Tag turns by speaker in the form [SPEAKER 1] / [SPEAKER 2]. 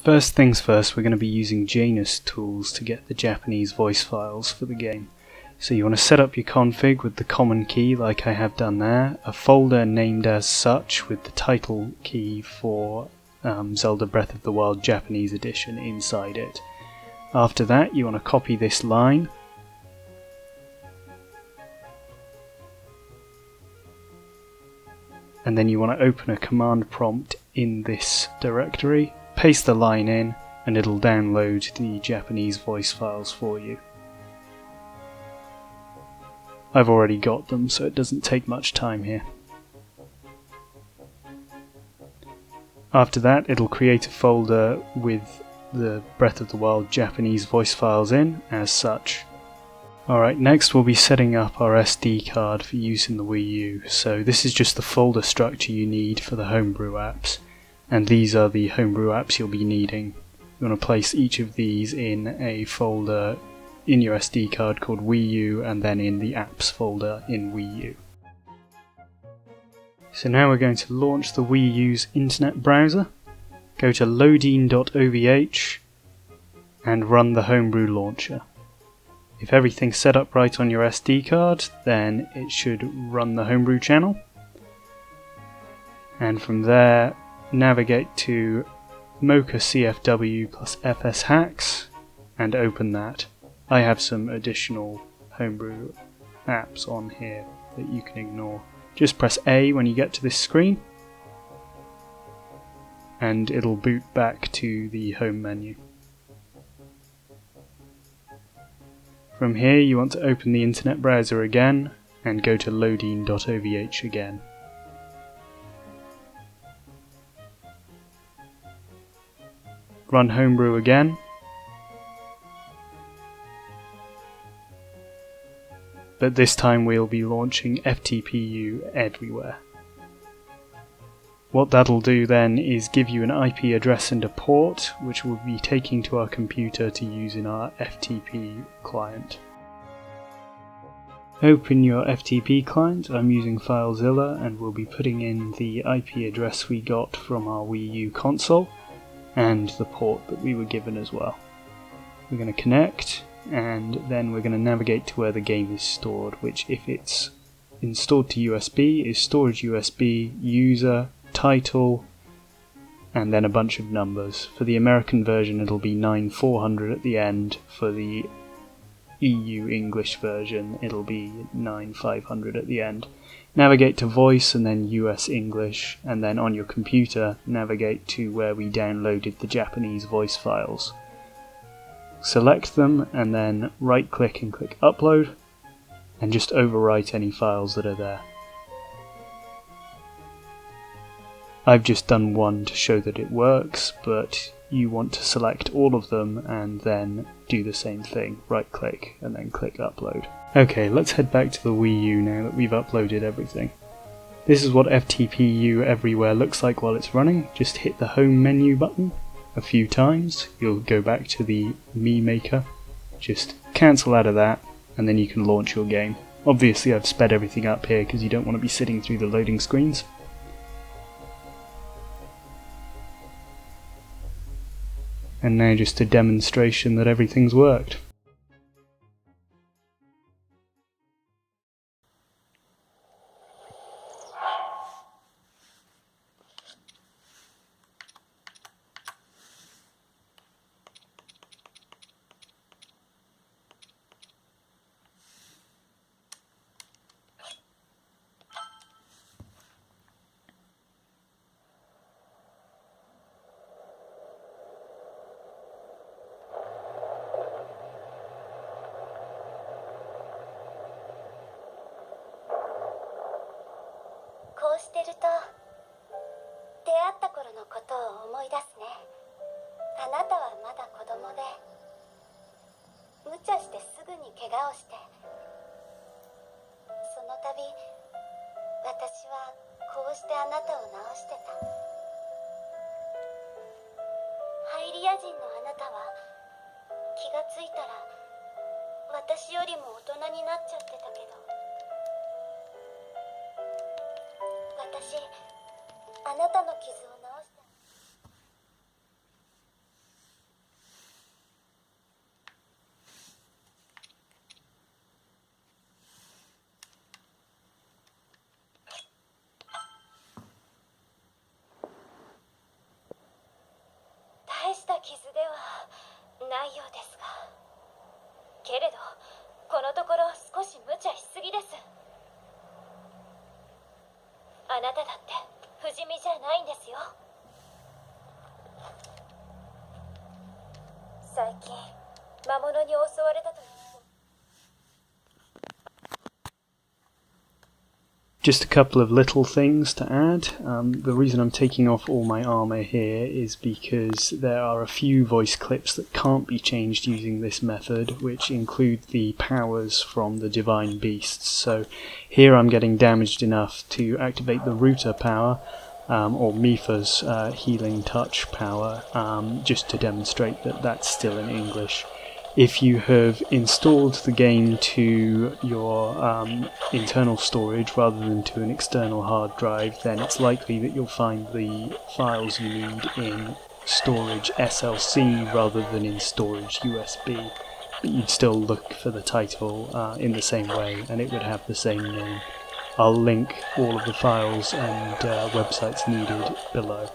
[SPEAKER 1] First things first, we're going to be using JNUSTools to get the Japanese voice files for the game. So you want to set up your config with the common key like I have done there, a folder named as such with the title key for Zelda Breath of the Wild Japanese edition inside it. After that you want to copy this line and then you want to open a command prompt in this directory, paste the line in, and it'll download the Japanese voice files for you. I've already got them, so it doesn't take much time here. After that, it'll create a folder with the Breath of the Wild Japanese voice files in, as such. Alright, next we'll be setting up our SD card for use in the Wii U. So this is just the folder structure you need for the Homebrew apps, and these are the Homebrew apps you'll be needing. You want to place each of these in a folder in your SD card called WiiU, and then in the apps folder in WiiU. So now we're going to launch the Wii U's internet browser, go to loading.ovh and run the Homebrew launcher. If everything's set up right on your SD card, then it should run the Homebrew channel, and from there navigate to Mocha CFW plus FS Hacks and open that. I have some additional Homebrew apps on here that you can ignore. Just press A when you get to this screen and it'll boot back to the home menu. From here you want to open the internet browser again and go to loading.ovh again. Run Homebrew again. But this time we'll be launching FTPiiuEverywhere. What that'll do then is give you an IP address and a port, which we'll be taking to our computer to use in our FTP client. Open your FTP client. I'm using FileZilla, and we'll be putting in the IP address we got from our Wii U console and the port that we were given as well. We're going to connect, and then we're going to navigate to where the game is stored, which, if it's installed to USB, is storage USB, user, title, and then a bunch of numbers. For the American version it'll be 9400 at the end, for the EU English version it'll be 9500 at the end. Navigate to voice and then US English, and then on your computer navigate to where we downloaded the Japanese voice files. Select them and then right click and click upload, and just overwrite any files that are there. I've just done one to show that it works, but you want to select all of them and then do the same thing. Right click and then click upload. Okay, let's head back to the Wii U now that we've uploaded everything. This is what FTPiiuEverywhere looks like while it's running. Just hit the home menu button a few times, you'll go back to the Me Maker, just cancel out of that, and then you can launch your game. Obviously I've sped everything up here because you don't want to be sitting through the loading screens. And now just a demonstration that everything's worked.
[SPEAKER 2] こうしてると出会った頃のことを思い出すね。あなたはまだ子供で無茶してすぐに怪我をして、その度私はこうしてあなたを治してた。ハイリア人のあなたは気がついたら私よりも大人になっちゃってたけど、私あなたの傷を治した。ないようですが、けれどこのところ少し無茶しすぎです。あなただって不死身じゃないんですよ。最近魔物に襲われたという。
[SPEAKER 1] Just a couple of little things to add. The reason I'm taking off all my armor here is because there are a few voice clips that can't be changed using this method, which include the powers from the divine beasts. So here I'm getting damaged enough to activate the Router power, or Mifa's healing touch power, just to demonstrate that that's still in English. If you have installed the game to your internal storage rather than to an external hard drive, then it's likely that you'll find the files you need in storage SLC rather than in storage USB. But you'd still look for the title in the same way, and it would have the same name. I'll link all of the files and websites needed below.